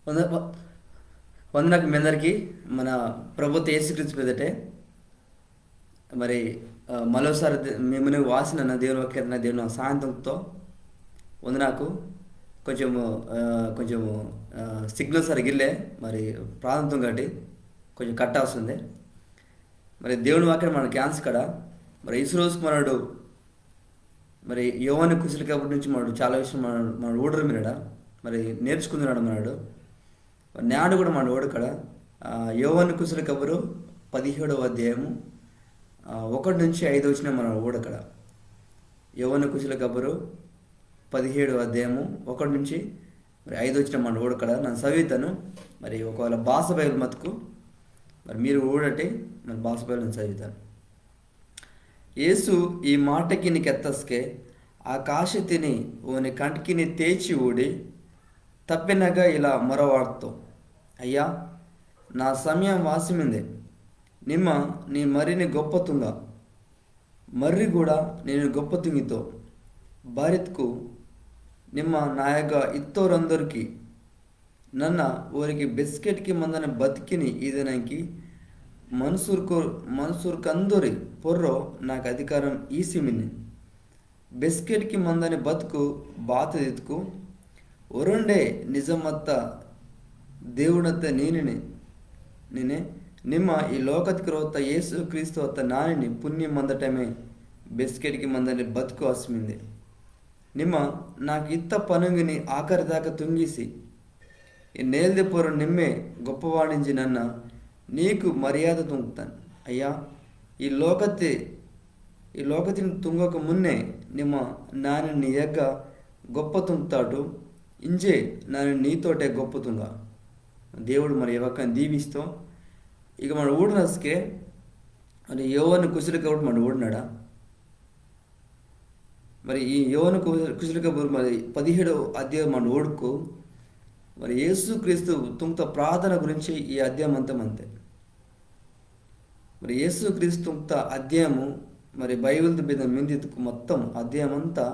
వంద వందనకు మీ అందరికీ మన ప్రభుత్వ యేసుక్రీస్తు పెదటే మరి మరోసారి మిమ్మల్ని వాసిన దేవుని వాక్యం దేవుని సాయంత్రంతో వందనాకు కొంచెము కొంచెము సిగ్నల్ సరిగిల్లే మరి ప్రాంతం కాబట్టి కొంచెం కట్ వస్తుంది. మరి దేవుని వాక్యం మన క్యాన్స్ కాడ మరి ఈ రోజుకి మనడు మరి యోవాను కుశల కాబట్టి నుంచి మనడు చాలా విషయం మన ఊడరు మీరడ మరి నేర్చుకుంటున్నాడు మనడు నాడు కూడా మన ఓడు కడ యోవాను కుశల కబురు 17వ అధ్యాయము 1 నుంచి 5 వచ్చిన మన ఓడకడ యోవాను కుశల కబురు 17వ అధ్యాయము 1 నుంచి మరి 5 వచ్చిన మన ఓడకడ నన్ను చదువుతాను. మరి ఒకవేళ భాష బైబిల్ మతుకు మరి మీరు ఊడటే మరి భాష బైబిల్ నేను చదువుతాను. యేసు ఈ మాటకి నీకెత్తస్కే ఆకాశతిని ఓని కంటికిని తేచి ఊడి తప్పినగా ఇలా మొరవాడుతో, అయ్యా నా సమయం వాసిమిందే, నిమ్మ నీ మరిని గొప్ప తుంగ మర్రి కూడా నేను గొప్ప తుంగితో భారత్కు నిమ్మ నాయక ఇత్తోరందరికి నన్న ఊరికి బిస్కెట్కి మందన బతికిని ఈదనానికి మనుసూర్కందరి పొర్రో నాకు అధికారం ఈసిమిని బిస్కెట్కి మందని బతుకు బాత ఎత్తుకు ఒరండే నిజమత్త దేవుడత్త నేనే నిమ్మ ఈ లోకతికి రోత యేసు క్రీస్తు అత్త నానిని పుణ్యం మందటమే బిస్కెట్కి మందని బతుకు అస్మింది నిమ్మ నాకు ఇత్త పనుగిని ఆఖరి దాకా తుంగిసి ఈ నేల్ది పొర నిమ్మే గొప్పవాడించి నన్న నీకు మర్యాద తుంగుతాను. అయ్యా ఈ లోకతిని తుంగక మున్నే నిమ్మ నాని ఎగ్గ గొప్ప తుంగుతాడు ఇంజే నాని నీతోటే గొప్ప తుంగ. దేవుడు మరి ఎవరికైనా దీవిస్తూ ఇక మన ఊడినస్కే మరి యోవాను కుశల కాబట్టి మన ఊడినాడా మరి ఈ యోవాను కుశల కబురు మరి 17వ అధ్యాయం మన ఊడుకు మరి యేసు క్రీస్తు తుంగత ప్రార్థన గురించి ఈ అధ్యాయం అంతే. మరి యేసు క్రీస్తు తుంగత అధ్యాయము మరి బైబిల్ మీద మిందితుకు మొత్తం అధ్యాయం అంతా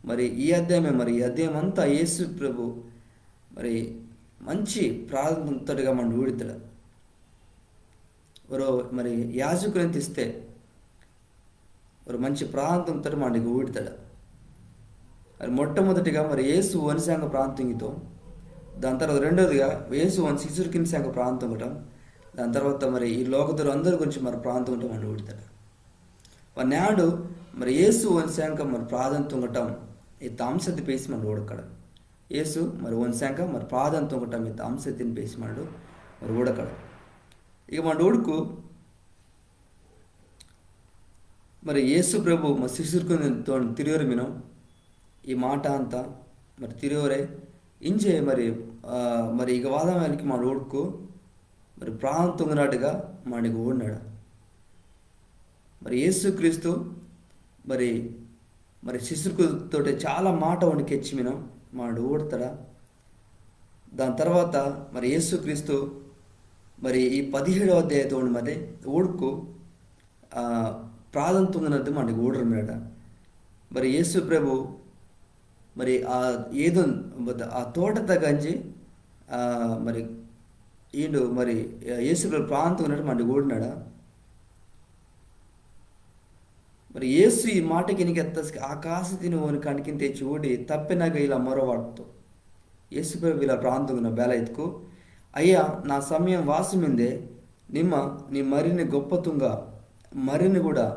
మరి ఈ అధ్యాయమే. మరి ఈ అధ్యాయం అంతా యేసు ప్రభు మరి మంచి ప్రార్థనతోటిగా మన ఊడితాడు. మరి యాజకుని తీస్తే మంచి ప్రాంతంతో మనకి ఊడితాడు. మరి మొట్టమొదటిగా మరి యేసు వనిశాంగ ప్రాంతంతో, దాని తర్వాత రెండోదిగా యేసు వన్ శిశురుకిని శాంగ ప్రాంతం ఉండటం, దాని తర్వాత మరి ఈ లోకతులు అందరి గురించి మరి ప్రాంతం ఉంటే మనం ఊడితాడు. మరి నాడు మరి యేసు వనిశాంక మరి ప్రాధాన్యత ఉండటం ఈ తాంసతి పేసి మన ఊడకడ యేసు మరి వనిశాంక మరి ప్రాధాన్యత ఉండటం ఈ తాంసతిని పేసి మనడు మరి ఊడకడ. ఇక మన ఊడుకు మరి యేసు ప్రభు మరి శిశురుకుని తిరిగరు వినం ఈ మాట అంతా మరి తిరిగరే ఇంజే మరి ఇక వాదమానికి మన ఊడుకు మరి ప్రాణం తుంగినట్టుగా మనకి ఊడినాడు. మరి యేసు క్రీస్తు మరి శిశుకుతో చాలా మాట వణికెచ్చి వినం మన ఊడతాడా. దాని తర్వాత మరి యేసు క్రీస్తు మరి ఈ 17వ అధ్యాయంతో మరి ఊడుకు ప్రాణం తుంగినట్టు మనకి ఊడరు మీద. మరి యేసు ప్రభు మరి ఏదో ఆ తోట తగ్గంచి మరి ఈడు మరి యేసు ప్రభు ప్రాంతం ఉన్నట్టు మనకి ఊడినాడా. మరి యేసు ఈ మాటకి ఎత్త ఆకాశ తిని ఓని కణికిని తెచ్చి ఊడి తప్పినాక ఇలా మొరవాడుతూ యేసు ప్రభు ఇలా ప్రాంతం ఉన్న బేల ఎత్తుకు, అయ్యా నా సమయం వాసమిందే, నిమ్మ నీ మరిని గొప్ప తుంగ మరిని కూడా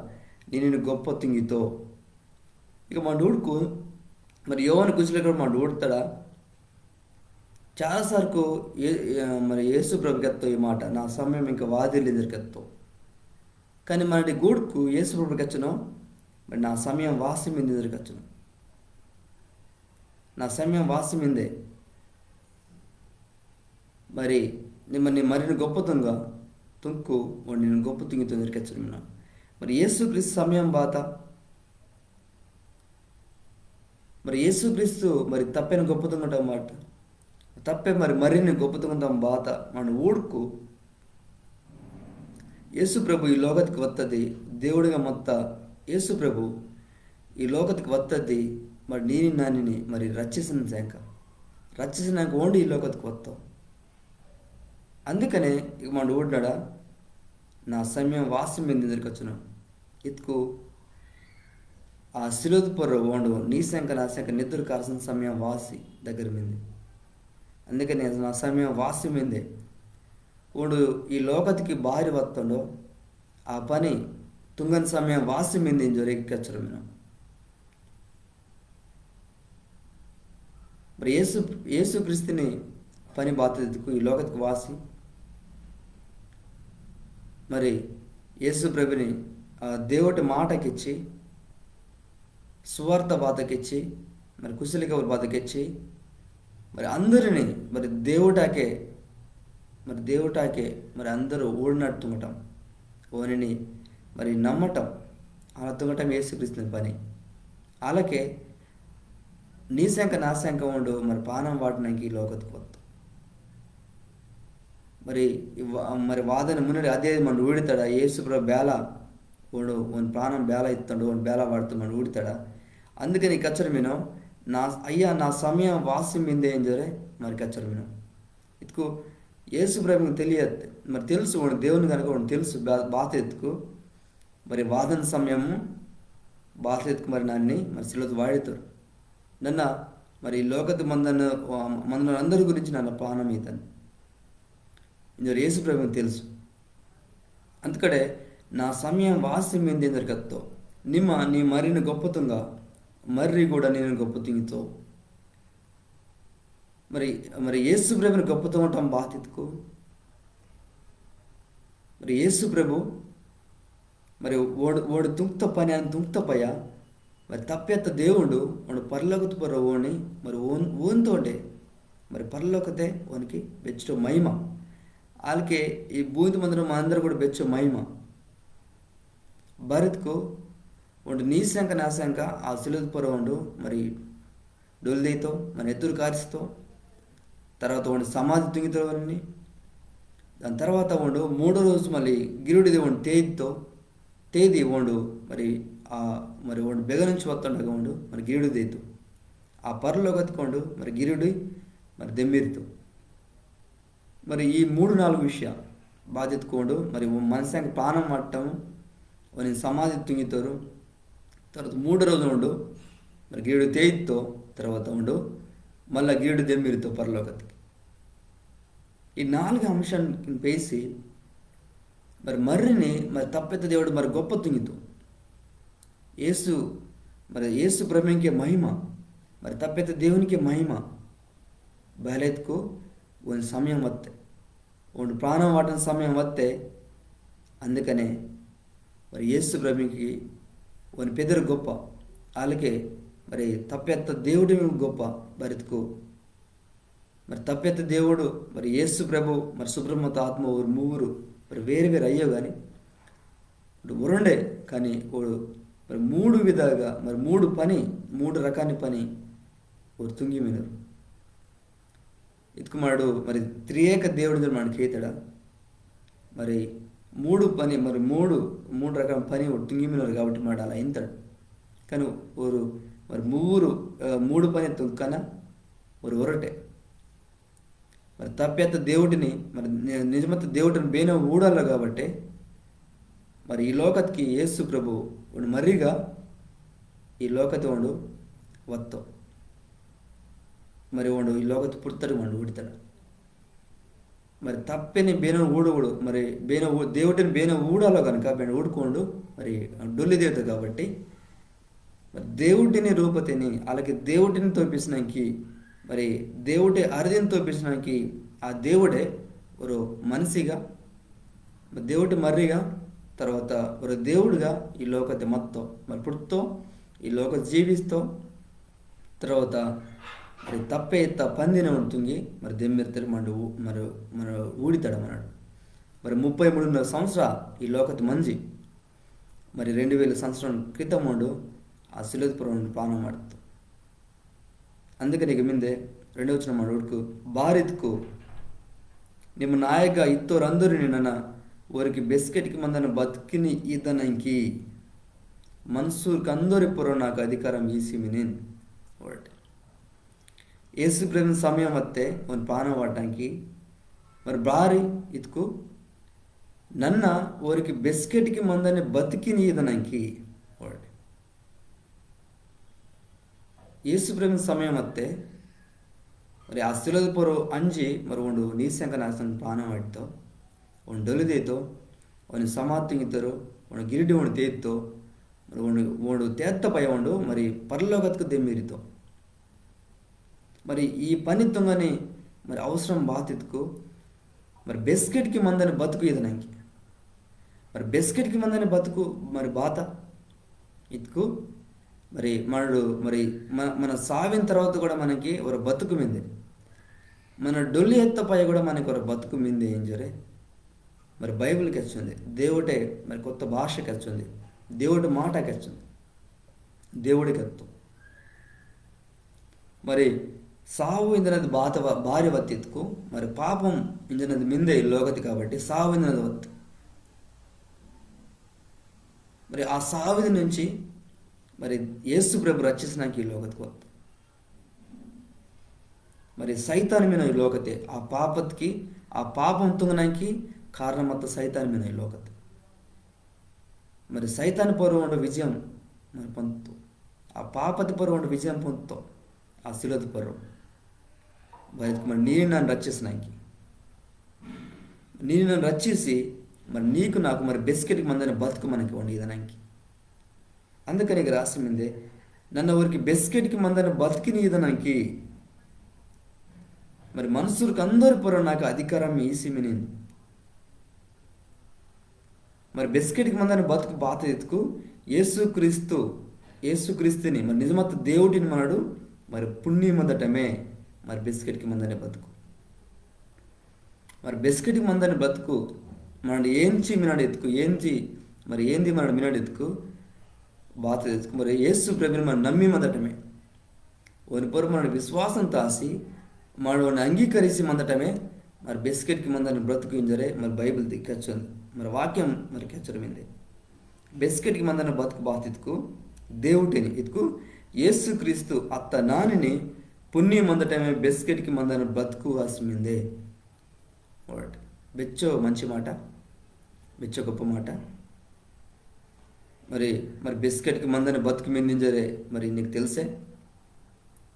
నేను గొప్ప తుంగితో. ఇక మన ఊడుకు మరి యోవాను కుశల కూడా మన ఊడతాడా. చాలాసార్లు మరి యేసు ప్రభుకి ఎత్తో ఈ మాట, నా సమయం ఇంకా వాదిల్లు ఎదురుకెత్తో. కానీ మనటి గూడుకు యేసు ప్రభుకి వచ్చను మరి నా సమయం వాసమింది ఎదురుకొచ్చును, నా సమయం వాసమిందే మరి నీ మరిని గొప్ప తుంకు నేను గొప్ప తుంగితో ఎదురుకొచ్చును. మరి యేసుక్రీస్తు సమయం బాత మరి యేసుక్రీస్తు మరి తప్పైన గొప్ప తుంగటం మాట తప్పే మరిన్ని గొప్ప తుంగటం బాత మన ఊడుకు యేసు ప్రభు ఈ లోకతికి వత్తది దేవుడిగా మొత్త యేసు ప్రభు ఈ లోకతికి వత్తది మరి నానిని మరి రచ్చిసిన శాఖ రచ్చిసినాక ఓండి ఈ లోకతికి వస్తావు అందుకనే ఇక మన ఊడినాడా నా సమయం వాసి మీద ఎదురుకొచ్చును ఇతుకు ఆ శిలోదు పొర్ర ఓండు నీ శంక నా శంక నిద్ర కాల్సిన సమయం వాసి దగ్గర మింది. అందుకని నా సమయం వాసి మిందే ఓడు ఈ లోకతికి బారి వస్తుండో ఆ పని తుంగని సమయం వాసి మింది జొరెక్కచ్చరు మేము. మరి యేసుక్రీస్తుని పని బాధ్యతకు ఈ లోకతికి వాసి మరి యేసు ప్రభుని దేవుడి మాటకిచ్చి సువార్త బాధకిచ్చి మరి కుశలి కబురు బాధకిచ్చి మరి అందరినీ మరి దేవుటాకే మరి అందరూ ఓడినట్టుంగటం ఓనిని మరి నమ్మటం అలా తుంగటం యేసుక్రీస్తుని పని. అలాగే నీ శంక నా శంక ఉండు మరి పానం వాటినానికి ఈ లోకத்துக்கு వద్దు మరి వాదన మున్నడి అదే మన ఊడితాడా యేసుప్రభు బేల ఓడు ఓన్ ప్రాణం బేల ఇస్తాడు ఓన్ బేల వాడుతూ మన ఊడితాడా. అందుకని కచ్చరు మీను నా సమయం వాసి మిందే ఏం జరే మరి కచ్చరు మీను ఇతుకు యేసుప్రభుకి తెలియదు మరి తెలుసు వాడు దేవుని కనుక వాడు తెలుసు బాధ ఎత్తుకు మరి వాదన సమయము బాధ ఎత్తుకు మరి నన్ను మరి సిలతో వాడుతారు నన్న మరి లోకத்து మందరందరి గురించి నన్ను ప్రాణం ఇతను ఇంజరు యేసుప్రభుకి తెలుసు. అందుకడే నా సమయం వాసి మింది ఎందరికత్తో నీ మరిని గొప్పతుంగా మర్రి కూడా నేను గొప్పతుంగితో మరి యేసుప్రభుని గొప్పతో ఉంటాం బాధ్యతకు. మరి యేసుప్రభు మరి ఓడు తుంక్త పని అని తుంక్తపయ మరి తప్పెత్త దేవుడు వాడు పరలోకత పొర ఓని మరి ఓన్తోటే మరి పరలోకతే ఓనికి బెచ్చో మహిమ వాళ్ళకే ఈ భూమి మందిరం మా అందరూ కూడా బెచ్చో మహిమ భరత్కు వాడు నీ శంక నా శంక ఆ సిలువ పొర ఉండు మరి డొల్దీతో మన ఎదురు కారిస్తో తర్వాత వాడు సమాధి తుంగితో దాని తర్వాత వాడు 3వ రోజు మళ్ళీ గిరుడిది వాడు తేదీ వాడు మరి వాడు బెగ నుంచి వస్తుండగా వాడు మరి గిరుడు దేతు ఆ పరలో గతుకోండు మరి గిరుడి మరి దెమ్మిరితూ మరి ఈ 3-4 విషయాలు బాధ్యతకోండు మరి మనసానికి ప్రాణం మట్టం వాని సమాధి తుంగితారు తర్వాత 3వ రోజు ఉండు మరి గీడు తేయితో తర్వాత ఉండు మళ్ళీ గీడు దెమ్మిరితో పరలోకతికి ఈ 4 అంశాన్ని పేసి మరి మర్రిని మరి తప్పెత్త దేవుడు మరి గొప్ప తుంగితూ యేసు ప్రభునికే మహిమ మరి తప్పెత్త దేవునికి మహిమ బయలెత్తుకు ಒಂದು సమయం వస్తే ಒಂದು ప్రాణం వాటిన సమయం వస్తే అందుకనే మరి యేసు ప్రభుకి ಒಂದು పెదరు గొప్ప అలాగే మరి తప్పెత్త దేవుడి గొప్ప బరితుకు మరి తప్పెత్త దేవుడు మరి యేసు ప్రభు మరి సుబ్రహ్మత ఆత్మ ఊరు మూరు మరి వేరు అయ్యో కానీ ఉరండే కానీ ఓడు మరి 3 విధాలుగా మరి 3 రకాన్ని పని ఓడు తుంగి మినరు ఇతుకుమాడు మరి త్రియేక దేవుడి మనకి కేతాడా మరి 3 పని మరి 3 రకాల పని తుంగిమినారు కాబట్టి మాట అలా ఇంతాడు కానీ ఓరు మరి 3 పని తుంకన ஒரு ఒరటే మరి తప్పెత్త దేవుడిని మరి నిజమత దేవుడిని బేన ఊడాల కాబట్టి మరి ఈ లోకత్కి యేసు ప్రభు ಒಂದು మరిగా ఈ లోకత ಒಂದು వత్తో మరి వాడు ఈ లోకత పుడతాడు వాడు ఊడతాడు మరి తప్పెని బేన ఊడకూడదు మరి దేవుడిని బేన ఊడాలో కనుక బేన ఊడుకోండు మరి డొల్లి దేవత కాబట్టి మరి దేవుడిని రూపతిని అలాగే దేవుడిని తోపించడానికి మరి దేవుడి అర్థం తోపించడానికి ఆ దేవుడే ఒక మనిషిగా దేవుడి మర్రిగా తర్వాత ఒక దేవుడిగా ఈ లోకత మొత్తం మరి పుడుతో ఈ లోక జీవిస్తూ తర్వాత మరి తప్పే ఎత్త పందిన ఉంటుంది మరి దెమ్మిరితారు మన ఊడితాడు అన్నాడు. మరి 33 సంవత్సరాలు ఈ లోకత మంజి మరి 2000 సంవత్సరం క్రితం ఉండు ఆ సిలువపురం ప్రాణం మాడుతూ అందుకని ఇక మిందే 2వ వచనం ಮಾಡುವುದಕ್ಕೆ ಬಾರಿದ್ಕು ನಿಮ್ಮ ನಾಯಕ ಇತ್ತೋರಂದರು ನಿನ್ನ ಊರಿಗೆ ಬೆಸ್ಕೆಟ್కి మందన బతికిని ఈతనంకి మన్సూర్కి అందరి పురం నాకు అధికారం ఈసిమినిన్ ఒకటి యేసు ప్రేమ సమయం వస్తే ಒಂದು ప్రాణం వాడటానికి మరి ಬಾರಿ ಇದ್ಕು ನನ್ನ ಓರಿಗೆ ಬೆಸ್ಕೆಟ್ಗೆ ಮಂದನೆ ಬದುಕಿ ನೀದನಂಕಿ ಹೊರಡಿ ಯೇಸು ಪ್ರೇಮ ಸಮಯ ಮತ್ತೆ మరి ಆ ಸಿಲದ ಪೊರು ಅಂಜಿ మరి ಒಂದು ನೀಸಂಕ ನಾಸನ ಪ್ರಾಣ ಮಾಡಿತ್ತು ಒಂದು ಡೊಲಿದೇತು ಒಂದು ಸಮಾತಿಗಿದ್ದರು ಒಂದು ಗಿರಿಡಿ ಒಂದು ತೇತ್ತು మరి ಒಂದು ತೇತ್ತ ಪಯ ಒಂದು మరి పరలోకత్కు దెమ్మిరితో మరి ఈ పని తొంగని మరి అవసరం బాతిత్కు మరి బెస్కెట్కి మందని బతుకు ఇది నాకు మరి బెస్కెట్కి మందని బతుకు మరి బాత ఇతుకు మరి మనడు మరి మన సావిన తర్వాత కూడా మనకి ఒక బతుకు మింది మన డొల్లి ఎత్తపై కూడా మనకి ఒక బతుకు మింది ఏం జరే మరి బైబిల్కి వచ్చింది దేవుడే మరి కొత్త భాషకి వచ్చింది దేవుడి మాటకి వచ్చింది దేవుడికి ఎత్తు మరి సావు ఇందనది భార్య వత్తిత్కు మరి పాపం ఇంజనది మిందే లోకతి కాబట్టి సావు ఇందనది వత్తు మరి ఆ సావిది నుంచి మరి యేసు ప్రభు రక్షించినాక ఈ లోకతికి వత్తు మరి సైతాన్ మీద ఈ లోకతే ఆ పాపత్కి ఆ పాపం తుంగనాకి కారణమంతా సైతాన్ మీద ఈ లోకతే మరి సైతాన్ పరువు ఉండే విజయం మరి పొందుతూ ఆ పాపతి పరువు ఉండే విజయం పొందుతూ ఆ శిలది పరువు మరి నేను నన్ను రక్షిస్తున్నాకి నేను నన్ను రక్షించి మరి నీకు నాకు మరి బెస్కెట్కి మందని బతుకు మనకి ఉండి ఇదనానికి అందుకని రాసిందే నన్ను ఊరికి బెస్కెట్కి మందని బతికిని ఇదనానికి మరి మనుషులకు అందరి పొర నాకు అధికారం ఈసిమి నేను మరి బెస్కెట్కి మందని బతుకు బాత ఎత్తుకు యేసుక్రీస్తుని మరి నిజమత్త దేవుడిని మనడు మరి పుణ్యమందటమే మరి బెస్కెట్కి మందని బతుకు మరి బెస్కెట్కి మందని బతుకు మన ఏంచి మినాడు ఎత్తుకు ఏంది మనడు మినాడు ఎత్తుకు బాత ఎత్తుకు మరి యేసు ప్రభుని మనం నమ్మి మందటమే ఓని పొర మన విశ్వాసం తాసి మనని అంగీకరిసి మందటమే మరి బెస్కెట్కి మందని బ్రతుకు ఇంజరే మరి బైబిల్ దిక్కచ్చుంది మరి వాక్యం మరి కెచ్చరమింది బెస్కెట్కి మందన బతుకు బాతిత్కు దేవుడిని ఇతుకు యేసుక్రీస్తు అత్త నానిని పుణ్యం మందటమే బెస్కెట్కి మందన బతుకు ఆసమిందే బెచ్చో మంచి మాట బెచ్చో గొప్ప మాట మరి బెస్కెట్కి మందని బతుకు మిందింజరే మరి నీకు తెలిసే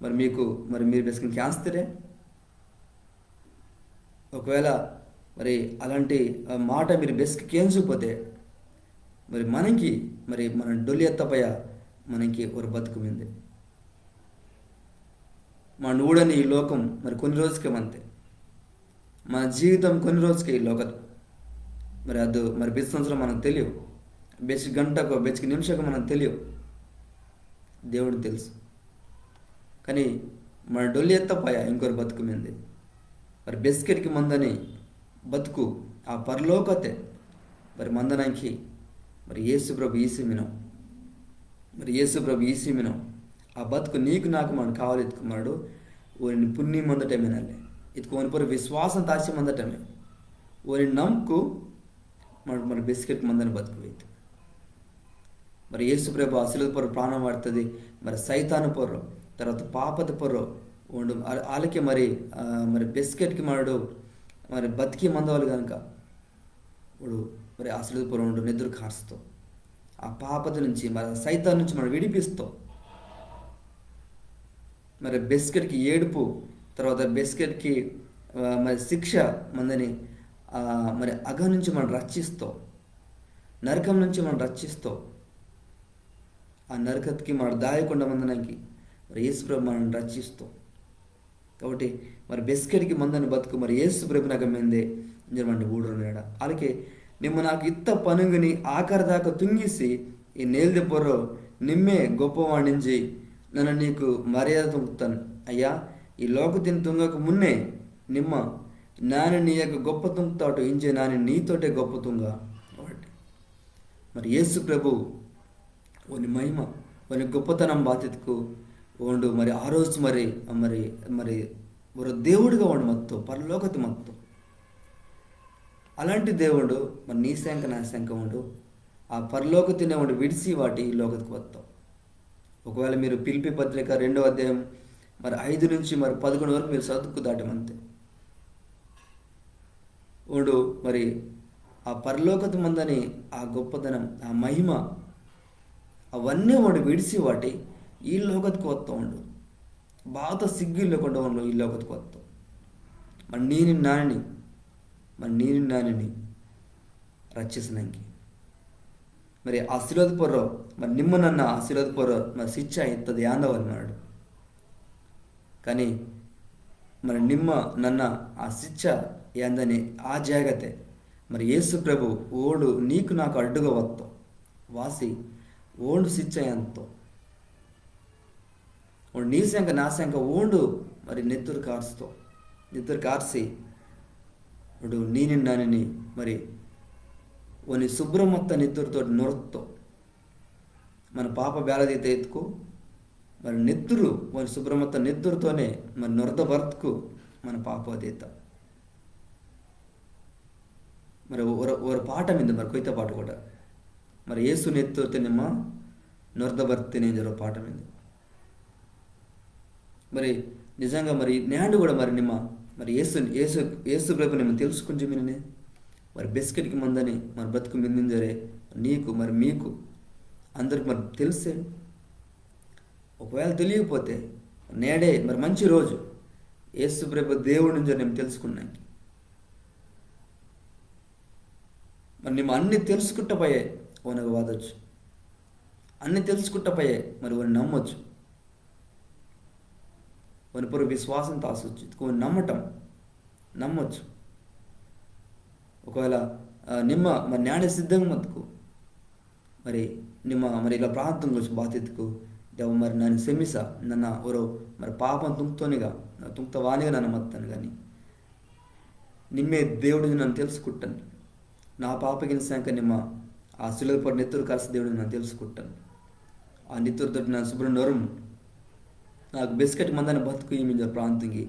మరి మీరు బెస్కెట్కి ఆస్తరే ఒకవేళ మరి అలాంటి మాట మీరు బెస్కి ఏంచుకుపోతే మరి మన డొల్లి ఎత్తపయ మనకి ఒక బతుకు మింది మన ఊడని ఈ లోకం మరి కొన్ని రోజుకే అంతే మన జీవితం కొన్ని రోజుకే ఈ లోకం మరి అది మరి బెచ్ సంవత్సరం మనకు తెలియవు బెచ్ గంటకు బెచ్కి నిమిషకు మనకు తెలియవు దేవుడికి తెలుసు కానీ మన డొల్లి ఎత్తపయ ఇంకొక బతుకు మింది మరి బెస్కెట్కి మందని బతుకు ఆ పరలోకతే మరి మందనానికి మరి యేసుప్రభు ఈసిమినం ఆ బతుకు నీకు నాకు మనం కావాలి ఎత్తుకున్నాడు ఓని పుణ్యం మందటమేనండి ఎత్తుకోని పొర విశ్వాసం తాచి మందటమే ఓని నమ్ముకు మన బెస్కెట్ మందని బతుకు అయితే మరి యేసుప్రభు అసలు పొర ప్రాణం పడుతుంది మరి సైతాను పొర్రు తర్వాత పాపత పొర్రు ఉండు వాళ్ళకి మరి బెస్కెట్కి మరి బతికి మందవాళ్ళు కనుక ఇప్పుడు మరి అసలు పొర ఉండు నిద్ర కారుస్తూ ఆ పాపత నుంచి మరి సైతాన్ నుంచి మనం విడిపిస్తాం మరి బెస్కెట్కి ఏడుపు తర్వాత బెస్కెట్కి మరి శిక్ష మందని మరి అగ నుంచి మనం రక్షిస్తాం నరకం నుంచి మనం రక్షిస్తాం ఆ నరకత్కి మనం దాయకుండా మందనానికి మరి యేసుప్రభు మనం రక్షిస్తాం కాబట్టి మరి బెస్కెట్కి మందని బతుకు మరి యేసుప్రభు నాకు మెందే ఇంజరమంటే ఊడున్నాడ అలాగే నిమ్మ నాకు ఇత్త పనుగుని ఆఖరి దాకా తుంగిసి ఈ నేల్ది పొర్రో నిమ్మే గొప్పవాణించి నన్ను నీకు మర్యాద తుంగుతాను అయ్యా ఈ లోకతిని తుంగకు మున్నే నిమ్మ నాని నీ యొక్క గొప్ప తుంగుతాటు ఇంచే నాని నీతోటే గొప్ప తుంగ మరి యేసు ప్రభు ఓని మహిమ ఓని గొప్పతనం బాధ్యతకు ఉండు మరి ఆ రోజు మరి మరి మరి ఒక దేవుడిగా ఉండు మొత్తం పరలోకతి మొత్తం అలాంటి దేవుడు మరి నీ శంక నా శంక ఉండు ఆ పరలోకతినే ఉండి విడిసి వాటి లోకతికి వస్తాం ఒకవేళ మీరు పిలిపి పత్రిక 2వ అధ్యాయం మరి 5 నుంచి మరి 11 వరకు మీరు చదువుకు దాటమంతే ఓడు మరి ఆ పరలోకత మందని ఆ గొప్పదనం, ఆ మహిమ అవన్నీ వాడు విడిసి వాటి ఈ లోకత్కి వస్తూ ఉండు. బాగా సిగ్గు లేకుండా ఉండు ఈ లోకత్కి వస్తావు. మరి ನೀನು ನಾನಿನಿ ರಕ್ಷಿಸನಂಗೆ మరి ఆశీర్వాదపరో మరి నిమ్మనన్న ఆశీర్వాదపరో మరి శిಕ್ಷ ఇత్తది యాందవన్నాడు. కానీ మరి ನಿಮ್ಮ ನನ್ನ ఆ శిక్ష ఏందని ఆ జాగ్రత్త మరి యేసు ప్రభు ఓడు నీకు నాకు అడ్డుగా వస్తావు వాసి ఓండు శిక్ష ఎంతో ఓడు నీ శంక నా శంక ఓండు మరి నెత్తురు కార్సి ఓడు ನೀನು ನಾನಿನಿ మరి ఓని శుభ్రమొత్త నెత్తురుతో నొరతో మన పాప బేలదీత ఎత్తుకు మరి నెత్తురు ఓని శుభ్రమొత్త నెత్తురుతోనే మరి నొరద బర్త్కు మన పాపదీత మరి ఒక పాట మీద మరి కొయ్త పాట కూడా మరి ఏసు నెత్తురితే నిమ్మ నొరద బర్తినే జరో పాట మీద మరి నిజంగా మరి నేడు కూడా మరి నిమ్మ మరి ఏసు ప్రభు నిమ్మ తెలుసుకుంటే మీనే మరి బిస్కెట్కి మందని మరి బతుకు మిందింజరే నీకు మరి మీకు అందరికి మరి తెలిసే. ఒకవేళ తెలియకపోతే నేడే మరి మంచి రోజు యేసు ప్రభు దేవుడి నుంచి నేను తెలుసుకున్నాను. మరి మేము అన్నీ తెలుసుకుంటపోయే ఓనకు వాదొచ్చు, అన్నీ తెలుసుకుంటపోయే మరి ఓని నమ్మొచ్చు, ఓని పొరు విశ్వాసం తాసొచ్చు, ఓని నమ్మొచ్చు. ఒకవేళ ನಿಮ್ಮ మరి ನ್ಯಾಯ ಸಿದ್ಧಂಗೆ ಮತ್ಕು మరి ನಿಮ್ಮ మరి ఇలా ప్రార్థన గురించి బాధ్యతకు దేవ మరి నన్ను క్షమిస నన్న ఓరో మరి పాపం తుంక్తవానిగా నన్ను మత్తాను. కానీ నిమ్మే దేవుడిని నన్ను తెలుసుకుంటాను. నా పాపకి శాంక నిమ్మ ఆ శిలువ పడి నెత్తురు కాసి దేవుడిని నన్ను తెలుసుకుంటాను. ఆ నెత్తురుతో నా శుభ్రం నొరుము నాకు బిస్కెట్ మందని బతుకు ఈ మీద ప్రాంతంకి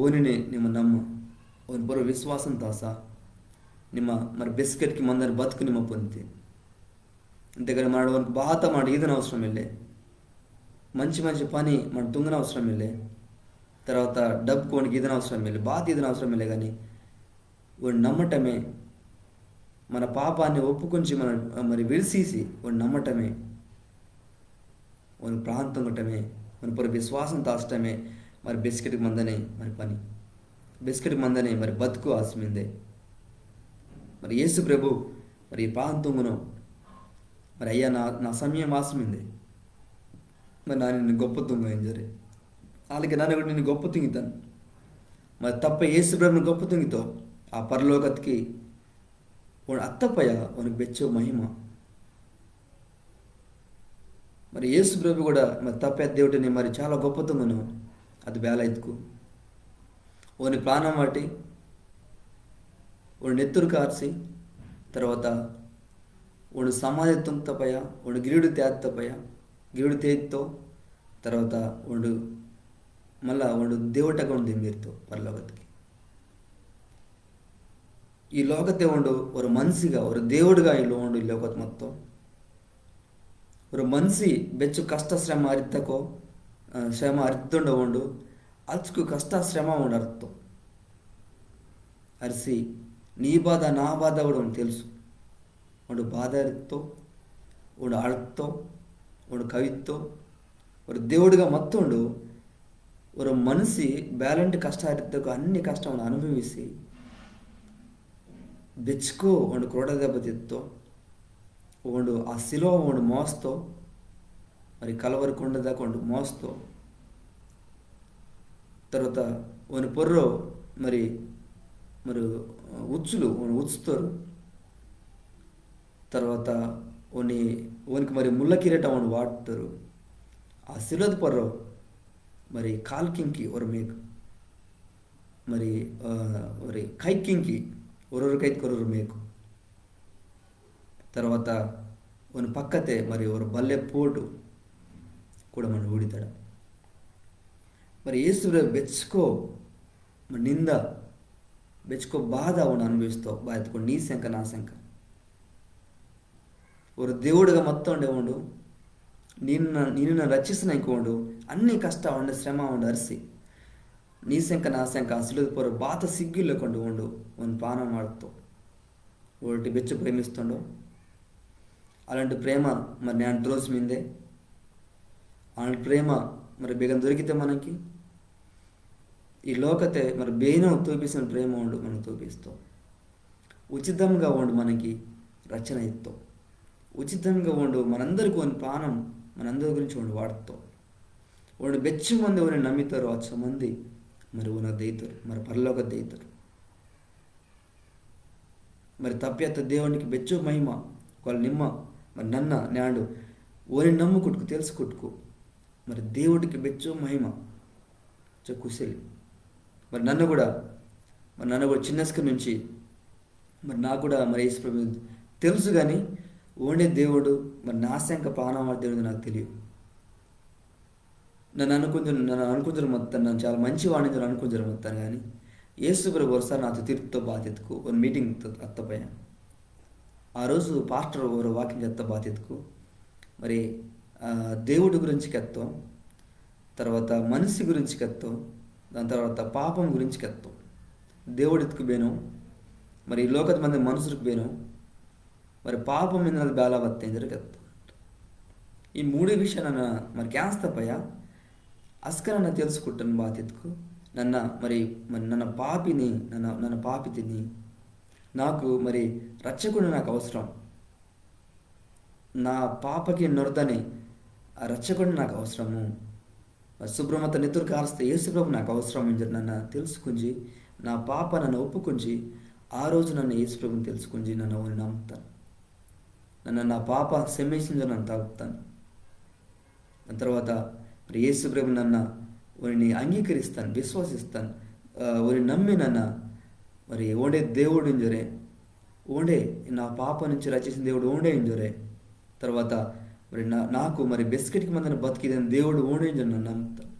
ఓనిని నిమ్మ నమ్మ ఓని పొర విశ్వాసం తాసా ನಿಮ್ಮ మరి బిస్కెట్కి మందని బతుకు నిమ్మ పొందితే అంతేగాని మనకు బాత మాట ఈదన అవసరం వెళ్ళే, మంచి పని మన తుంగన అవసరం వెళ్ళే, తర్వాత డబ్బు కోనికి ఈదన అవసరం వెళ్ళే, బాత ఈదన అవసరం వెళ్ళే. కానీ వాడు నమ్మటమే మన పాపాన్ని ఒప్పుకొంచి మన మరి విడిసీసి వాడు నమ్మటమే, వాడు ప్రాంతం కొట్టమే, మన పొర విశ్వాసం తాచటమే మరి బిస్కెట్కి మందనే మరి పని, బిస్కెట్కి మందనే మరి బతుకు ఆశమిందే. మరి యేసు ప్రభు మరి ఈ ప్రాంతమును మరి అయ్యా నా సమయం ఆశమింది, మరి నా నిన్ను గొప్ప తుంగ ఏం జరే అలాగే నన్ను కూడా నిన్ను గొప్ప తుంగితాను. మరి తప్ప యేసు ప్రభుని గొప్ప తుంగితో ఆ పరలోకత్కి అత్తపయ ఉనకు బెచ్చో మహిమ. మరి యేసు ప్రభు కూడా మరి తప్పే దేవుడిని మరి చాలా గొప్ప తుంగను అది బేల ఎత్తుకు ఓని ప్రాణం వాటి ಒಂದು ನೆತ್ತುರು ಕಾರ್ಸಿ తర్వాత ಒಂದು ಸಮಾಧಿ ತುಂಬ್ತಪಯ ಒಂದು ಗಿರಿಡು ತೇತ್ತಪಯ ಗಿರಿಡು ತೇತ್ತೋ తర్వాత ಒಂದು మళ్ళా ಒಂದು ದೇವಟಗ ಒಂದು ದಿಂಬಿರ್ತು ಪರಲೋಕಕ್ಕೆ. ಈ ಲೋಕತೆ ಒಂದು ஒரு ಮನಸ್ಸಿಗ ஒரு ದೇವಡುಗ ಇಲ್ಲಿ ಒಂದು ಈ ಲೋಕತ್ ಮತ್ತು ஒரு ಮನಸ್ಸಿ ಬೆಚ್ಚು ಕಷ್ಟ ಶ್ರಮ ಅರಿತಕೋ ಶ್ರಮ ಅರಿತುಂಡ ಒಂದು ಅಚ್ಚು ಕಷ್ಟ ಶ್ರಮ ಒಂದು ಅರ್ಥ ಅರಿಸಿ నీ బాధ నా బాధ కూడా వాడు తెలుసు. వాడు బాధతో వాడు అర్థతో వాడు కవితో వాడు దేవుడిగా మತ್ತೊಂಡು ஒரு ಮನಸ್ಸಿ ಬ್ಯಾಲೆಂಟ್ ಕಷ್ಟ ಇರ್ತಕ್ಕೋ ಅన్ని ಕಷ್ಟವನ್ನು ಅನುಭವಿಸಿ ಬೆಚ್ಕೋ ಒಂದು ಕ್ರೋಡ ದೆಬ್ಬತಿತ್ತೋ ಒಂದು ಆ ಸಿಲುವ ಒಂದು ಮೋಸ್ತೋ మరి కలవరి కొండ దాకా ಒಂದು మోస్తో తర్వాత ಒಂದು పొర్రో మరి ఉచ్చుతారు. తర్వాత ఓనికి మరి ముళ్ళ కిరీటం అని వాడుతారు. ఆ శిలద పర్రో మరి కాల్కింకి ஒரு మేకు మరి కైకింకి ஒரு కైకొరు మేకు. తర్వాత ఓని పక్కతే మరి ఒక బల్లె పోటు కూడా మనం ఊడితాడ. మరి యేసు ಬೆಚ್ಕೋ ನಿಂದ ಬೆಚ್ಕೋ ಬಾಧ ಅವನು ಅನುಭವಿಸ್ತಾವ ಬಾ ಎತ್ಕೊಂಡು ನೀ ಶಂಕ ನಾ ಶಂಕ ஒரு దేవుడిగా మొత్తం ఉండేవాడు నిన్ను రచిస్తున్న ఇంకోడు అన్ని కష్ట ఉండే శ్రమ ఉండి అరిసి ನೀಸಂಕ ನಾಸಂಕ ಅಸಲು ಪೂರ ಬಾತ ಸಿಗ್ಗಿಲ್ಲಕೊಂಡು ಉಂಡು ಒಂದು ಪಾನ ಮಾಡ್ತು ఒకటి బెచ్చు ప్రేమిస్తుండో అలాంటి ప్రేమ మరి నేను రోజు మిందే అలాంటి ప్రేమ మరి బేగం దొరికితే మనకి ఈ లోకతే మరి బేనం తోపిసిన ప్రేమ ఉండు మనం తోపిస్తాం. ఉచితంగా ఉండు మనకి రచన ఇస్తాం. ఉచితంగా ఉండు మనందరికీ ಒಂದು ప్రాణం మనందరి గురించి ಒಂದು వాడుతాం. ಒಂದು ಬೆಚ್ಚು ಮಂದಿ ಅವರನ್ನು ನಂಬಿತಾರೋ ಅಚ್ಚ ಮಂದಿ మరి ఉన్న దైతారు మరి పరలోక దైతారు. మరి ತಪ್ಪಿಯತ್ತ దేవునికి ಬೆಚ್ಚು ಮಹಿಮ వాళ్ళు నిమ్మ మరి నన్న నాడు ఓని నమ్ముకుట్టుకు తెలుసుకుట్టుకు మరి దేవుడికి బెచ్చు మహిమ కుశలి మరి నన్ను కూడా చిన్నస్క నుంచి మరి నాకు కూడా మరి యేసు తెలుసు కానీ ఓనే దేవుడు మరి నాశంక ప్రాణం దేవుడు నాకు తెలియదు. నన్ను అనుకుంటారు మొత్తం నన్ను చాలా మంచి వాణిజ్యం అనుకుంటారు మొత్తం కానీ యేసు ప్రభు ఒకసారి నాతో తీర్పుతో బాధ్యతకు ಒಂದು మీటింగ్ అత్తపోయా. ఆ రోజు పాస్టర్ ఒక వాకింగ్ చెత్త బాధ్యతకు మరి దేవుడి గురించి కెత్తాం, తర్వాత మనిషి గురించి కెత్తాం, దాని తర్వాత పాపం గురించి కెత్తాం. దేవుడికి బేను మరి ఈ లోకದ మంది మనుషులకు బేను మరి పాపం మీద ಬೇಲಾವತ್ತೆ జరుగుతుంది. ఈ మూడు విషయాలను మరి క్యాన్స్తపయ అస్కరన్న తెలుసుకుంటాను బాధ్యతకు ನನ್ನ ಪಾಪಿತಿನಿ నాకు మరి రక్షకుడు నాకు అవసరం. నా పాపకి నొరదని ఆ రక్షకుడు నాకు అవసరము. మరి సుబ్రహ్మత నితురు కాల్స్తే యేసుప్రభు నాకు అవసరం అని నన్ను తెలుసుకుంచి నా పాప నన్ను ఒప్పుకుంచి ఆ రోజు నన్ను యేసుప్రభుని తెలుసుకుంచి నన్ను నమ్ముతాను. నా పాప క్షమించి నన్ను తాగుతాను. దాని తర్వాత మరి యేసుప్రభు వారిని అంగీకరిస్తాను, విశ్వసిస్తాను, వారిని నమ్మి మరి ఓండే దేవుడు ఇంజరే ఓండే నా పాప నుంచి రచించిన దేవుడు ఓండే ఇంజరే. తర్వాత మరి నాకు మరి బిస్కెట్కి మందని బతికిదని దేవుడు ఓండే ఇంజరు నన్ను నమ్ముతాను.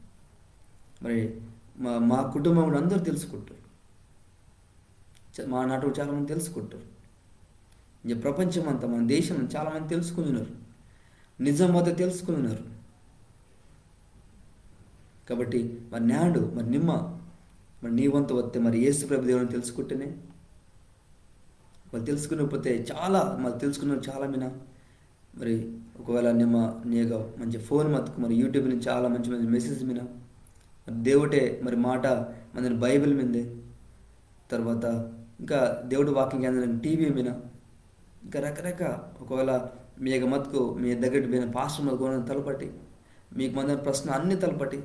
మరి మా కుటుంబం అందరూ తెలుసుకుంటారు, మా నాటు చాలామంది తెలుసుకుంటారు. ఇంకా ప్రపంచం అంతా మన దేశం చాలామంది తెలుసుకున్నారు, నిజం మొత్తం తెలుసుకున్నారు. కాబట్టి మరి నాడు మరి నిమ్మ మరి నీ వంతు వస్తే మరి యేసు ప్రభు దేవుని తెలుసుకుంటేనే వాళ్ళు తెలుసుకునిపోతే చాలా మరి తెలుసుకున్నారు చాలా మీనా. మరి ఒకవేళ నిమ్మ నీగా మంచి ఫోన్ మతుకు మరి యూట్యూబ్ నుంచి చాలా మంచి మంచి మెసేజ్ మీనా మరి దేవుడే మరి మాట మన బైబిల్ మీదే, తర్వాత ఇంకా దేవుడు వాకింగ్ అందరం టీవీ మీనా ఇంకా రకరకాల ఒకవేళ మీగ మతుకు మీ దగ్గర పోయిన పాస్టర్ మతుకు తలపట్టి మీకు మంది ప్రశ్న అన్ని తలపట్టి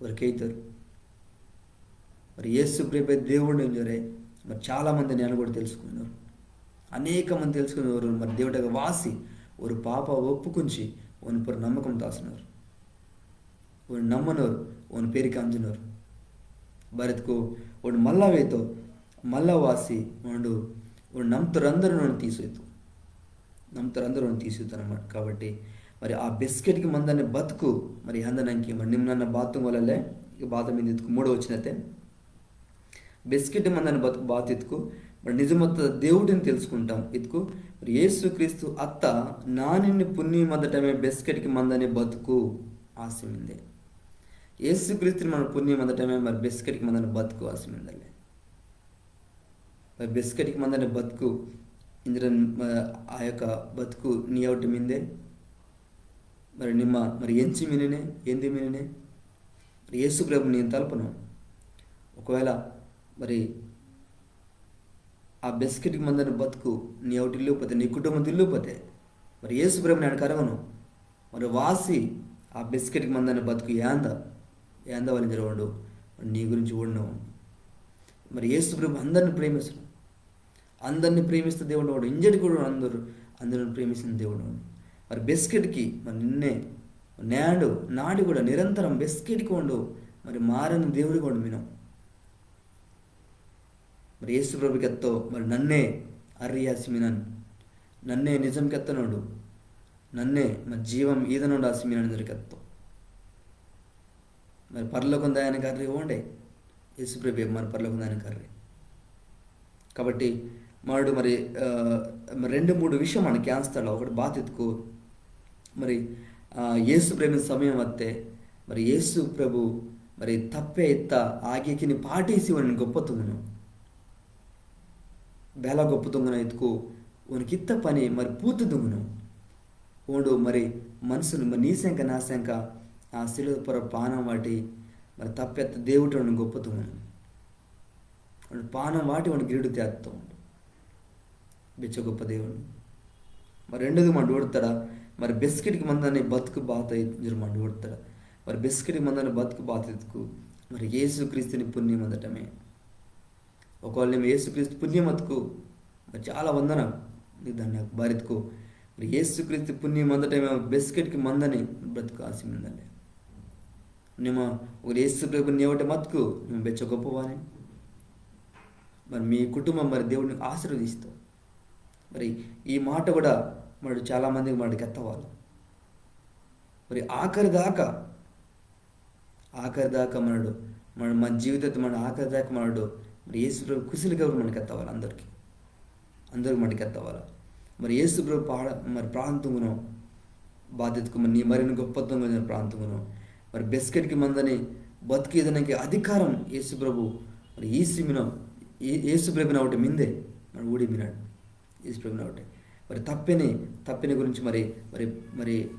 వారికి అవుతారు. మరి యేసు ప్రభు దేవుడు ఎంజరే మరి చాలామంది నేను కూడా తెలుసుకున్నారు, అనేక మంది తెలుసుకునేవారు. మరి దేవుడిగా వాసి ఒక పాప ఒప్పుకుంచి ఓని పొర నమ్మకం దాస్తున్నారు, ఓని నమ్మనోరు ఓని పేరుకి అంజనోరు భరత్కు వాడు మళ్ళా వేతో మళ్ళా వాసి వాడు నమ్ముతారందరూ నన్ను తీసుకుతారు అన్నమాట. కాబట్టి మరి ఆ బిస్కెట్కి మందని బతుకు మరి అందనంకి మరి నిమ్నన్న బాతు వల్లలే ఇక బాత మీద ఎత్తుకు మూడో వచ్చినతే బిస్కెట్ మందని బతుకు బాత ఎత్తుకు మరి నిజమొత్త దేవుడిని తెలుసుకుంటాం ఎత్తుకు. మరి యేసుక్రీస్తు అత్త నానిని పుణ్య మొదటమే బిస్కెట్కి మందని బతుకు ఆశమిందే. యేసుక్రీస్తుని మన పుణ్య మొదటమే మరి బిస్కెట్కి మందని బతుకు ఆశమిందలే. మరి బిస్కెట్కి మందని బతుకు ఇంద్ర ఆ యొక్క బతుకు నీ ఒకటి మిందే మరి నిమ్మ మరి ఎంచి మినినే ఎంది మినినే మరి యేసు ప్రభు నేను తలపను. ఒకవేళ మరి ఆ బిస్కెట్కి మందని బతుకు నీ ఒకటి ఇల్లుపోతే నీ కుటుంబం ఇల్లుపోతే మరి యేసు ప్రభు నేను కరవను. మరి వాసి ఆ బిస్కెట్కి మందని బతుకు ఏంద వాళ్ళని జరగడు నీ గురించి ఓడినావు. మరి యేసు ప్రభు అందరిని ప్రేమిస్తే దేవుడు వాడు ఇంజడి కూడా అందరిని ప్రేమిస్తున్న దేవుడు. మరి బిస్కెట్కి మరి నిన్నే నాడు కూడా నిరంతరం బిస్కెట్కి ఉండు మరి మారని దేవుడి కూడా వినం. మరి యేసు ప్రభుకి ఎత్తో మరి నన్నే అర్రియాసిమినన్ నన్నే నిజం కెత్తనోడు నన్నే మరి జీవం ఈదనోడు ఆసిమినని దొరికెత్తో మరి పర్లోకం దాయన కర్రీ ఓండే యేసు ప్రభు మరి పర్లోకం దాయన కర్రీ. కాబట్టి మాడు మరి 2-3 విషయం మనకి క్యాన్స్తాడు. ఒకటి బాధ్యతకు మరి యేసు ప్రభు సమయం వస్తే మరి యేసు ప్రభు మరి ತಪ್ಪೆ ಇತ್ತ ಆಗಿಕಿನಿ ಪಾಟಿಸಿ ಅವನಿಗೆ ಗೊಪ್ಪ ತುಂಗುನು ಬೇಲ ಗೊಪ್ಪ ತುಂಗುನ ಇದ್ಕು ಅವನಿಗಿತ್ತ పని మరి పూర్తి దుంగును ఓడు మరి మనసును మరి నీశంక నాశంక ఆ శిలువ పొర పానం వాటి మరి తప్పెత్త దేవుడు వాడిని గొప్ప తుంగును వాడు పానం వాటి వాడిని గిరుడు తేత్తా ఉండు బిచ్చ గొప్ప దేవుడు మరి రెండోది మండు ఓడతాడా మరి బిస్కెట్కి మందని బతుకు బాత ఇద్దరు మండు ఓడతాడా మరి బిస్కెట్కి మందని బతుకు బాత ఎత్తుకు మరి యేసుక్రీస్తుని పుణ్యం అందటమే ఒకవేళ మేము యేసుక్రీస్తు పుణ్యం అతుకు మరి చాలా వందన దాన్ని భారత్కు మరి యేసుక్రీస్తు పుణ్యం అందటమే బిస్కెట్కి మందని బ్రతుకు ఆశ ఉందండి ನಿಮ್ಮ ఒక యేసు ప్రభు నీవట మతుకు మేము బెచ్చ గొప్పవాని మరి మీ కుటుంబం మరి దేవుడిని ఆశీర్వదిస్తాం మరి ఈ మాట కూడా మరి చాలామందికి మనకి ఎత్తవాలి మరి ఆఖరి దాకా మనడు మన జీవితం మన ఆఖరి దాకా మనడు మరి యేసు ప్రభు కుశలిగా మనకి ఎత్తవాలి అందరికీ మనకి ఎత్తవాలి మరి యేసు ప్రభు మరి ప్రాంతమును బాధ్యతకు మరి నీ మరిని గొప్పత్వంగా ప్రాంతమును మరి బిస్కెట్కి మందని బతికేదనికి అధికారం యేసు ప్రభు మరి యేసు ప్రభుని ఒకటి మిందే మరి ఊడి మినాడు యేసు ప్రభుని ఒకటి మరి తప్పెని గురించి మరి మరి మరి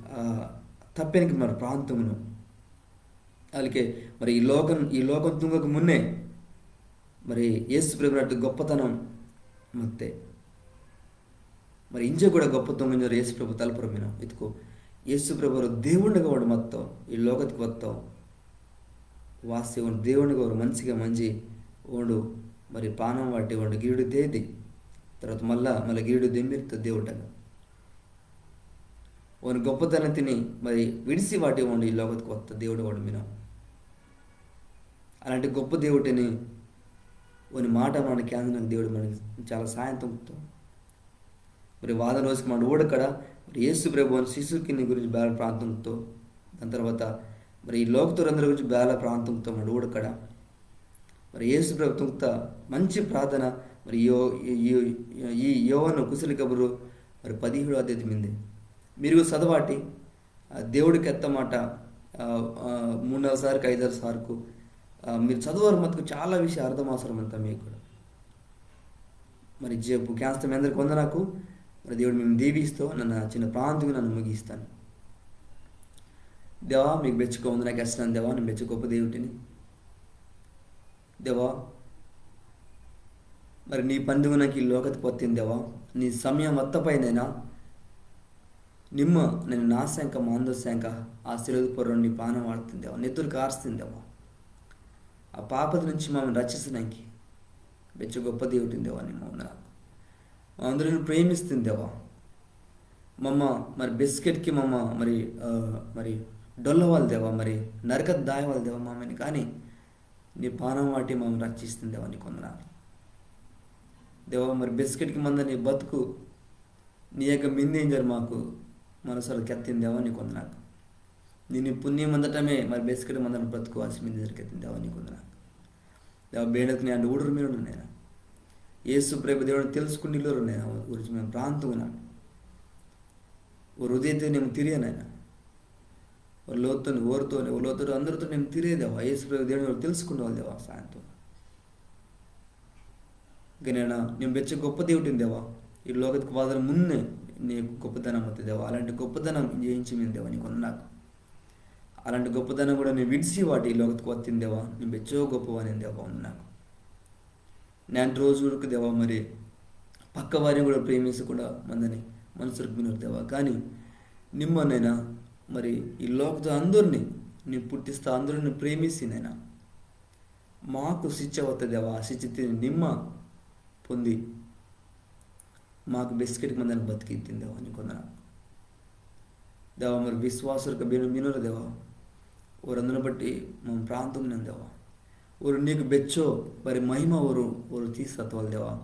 తప్పెనికి మరి ప్రాంతమును అలాగే మరి ఈ లోకం తుంగకు మున్నే మరి యేసు ప్రభుని అటు గొప్పతనం ಮತ್ತೆ మరి ఇంజ కూడా గొప్ప తొంగ యేసు ప్రభు తలపురమిన ఇతుకో యేసు ప్రభు దేవుడిగా వాడు మొత్తం ఈ లోకతికి వస్తాం వాసి దేవుడిగా వాడు మంచిగా మంచి వాడు మరి పానం వాటి వాడు గిరుడు తేది తర్వాత మళ్ళీ గిరుడు దెమ్మిరుతుంది దేవుడగా వాని గొప్పతనం తిని మరి విడిసి వాటి వాడు ఈ లోకతికి వస్తా దేవుడు వాడు మిన అలాంటి గొప్ప దేవుడిని వాని మాట మన కేంద్రం దేవుడు మనకి చాలా సాయంత్రంతో మరి వాదన రోజుకి మన ఊడకడ మరి యేసు ప్రభు శిశువుకి గురించి బేల ప్రాంతంతో దాని తర్వాత మరి ఈ లోకతులందరి గురించి బేల ప్రాంతంతో మన ఊడకడ మరి యేసు ప్రభుత్వంతో మంచి ప్రార్థన మరి ఈ యోవను కుశలి కబురు మరి 17వ అధ్యాయం మింది మీరు చదవాటి దేవుడికి ఎత్తమాట 3వ సారికి 5వ సార్కు మీరు చదువారు మటుకు చాలా విషయం అర్థం అవసరం అంతా మీకు కూడా మరి జేపు క్యాన్సర్ మీ అందరికి నాకు మరి దేవుడు మేము దీవిస్తూ నన్ను చిన్న ప్రాంతంగా నన్ను ముగిస్తాను దేవా మీకు బెచ్చుకో ఉంది నాకు ఇస్తాను దేవా నేను బెచ్చు గొప్ప దేవుడిని దేవా మరి నీ పండుగ నాకు ఈ లోకతి పొత్తింది దేవా నీ సమయం మొత్తపైనైనా నిమ్మ నేను నాశంక మాందోశాంక ఆ శిలువ పొర్ర నీ పానం వాడుతుంది దేవా నెత్తురు కారుస్తుంది దేవా ఆ పాపద నుంచి మమ్మల్ని రచిస్తున్నాకి బెచ్చు గొప్ప దేవుడిని దేవా నీ మమ్మల్ని అందరూ ప్రేమిస్తుంది దేవా మరి బిస్కెట్కి మరి డొల్లవాలి దేవా మరి నరకత దాయవాలి దేవా మమ్మల్ని కానీ నీ పానం వాటి మమ్మల్ని రక్షిస్తుంది దేవా నీ కొందనాలు దేవా మరి బిస్కెట్కి నీ బతుకు నీ యొక్క మిందేంజర్ మాకు మనసులో కెత్తింది దేవా నీ కొందనాలు నీ పుణ్యం అందటమే మరి బిస్కెట్ మందని బ్రతుకు ఆశ మిందేజర్ కెత్తింది దేవా నీ కొందనాలు దేవా బేడకు నేను ఊడరు మీరు నేను యేసు ప్రభు దేవుడిని తెలుసుకునిలోరు నేను గురించి మేము ప్రాంతం హృదయతో నేను తిరిగానైనా లోతుతో ఓరుతో అందరితో నేను తిరిగేదేవా యేసు ప్రభు దేవుడిని తెలుసుకునేవాళ్ళు దేవా సాయంత్రం ఇంకా నేను బెచ్చ గొప్ప దేవుడిని దేవా ఈ లోకతికి వాదన ముందే నీ గొప్పతనం అవుతుంది దేవా అలాంటి గొప్పతనం జయించి మేము దేవా నీకు నాకు అలాంటి గొప్పతనం కూడా నేను విడిసి వాటి ఈ లోకతికి వచ్చింది దేవా నేను బెచ్చో గొప్పవాని దేవా ఉంది నాకు నేను రోజు వరకు దేవా మరి పక్క వారిని కూడా ప్రేమించి కూడా మందని మనసుకు వినరు దేవా కానీ నిమ్మనైనా మరి ఈ లోకతో అందరినీ నీ పుట్టిస్తా అందరిని ప్రేమిసి నైనా మాకు శిక్ష అవుతుంది దేవా ఆ శిక్ష నిమ్మ పొంది మాకు బిస్కెట్కి మందని బతికిద్దింది దేవా నీ కొందన దేవా మరి విశ్వాసులకు వినరు దేవా ఊరందరిని బట్టి మా ప్రాంతం నేను దేవా ఊరు నీకు బెచ్చో మరి మహిమ ఊరు తీసత్వాలి దేవా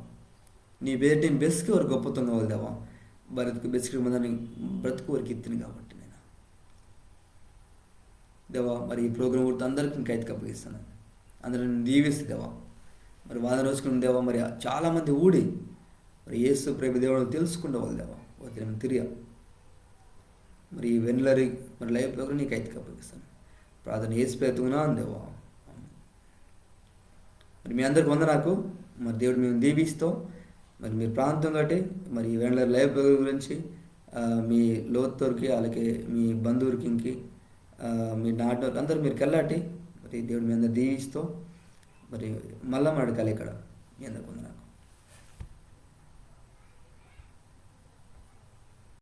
నీ బేటి బెస్కి వారు గొప్పతంగా వాళ్ళు దేవా బ్రతుకు బెస్కి మందని బ్రతుకు వారికి ఇత్తిని కాబట్టి నేను దేవా మరి ఈ ప్రోగ్రాం కూడా అందరికీ ఇంకా అయితే అప్పగిస్తాను అందరిని దీవిస్తే దేవా మరి వాదన రోజుకున్న దేవా మరి చాలామంది ఊడి మరి యేసు ప్రభు దేవుడు తెలుసుకుంటే వాళ్ళు దేవా వారికి తిరిగా మరి వెన్లరీ మరి లైవ్ ప్రోగ్రాం నీకు అయితే అప్పగిస్తాను ప్రార్థన యేసు ప్రభువునా దేవా మరి మీ అందరికి నాకు మరి దేవుడు మేము దీవిస్తూ మరి మీ ప్రాంతం కాబట్టి మరి వేండ్ల లైఫ్ గురించి మీ లోతురికి అలాగే మీ బంధువురికి ఇంకి మీ నాటు అందరూ మీరు కెళ్ళాటి మరి దేవుడు మీ అందరు దీవిస్తూ మరి మళ్ళా అడగాలి ఇక్కడ మీ అందరికి నాకు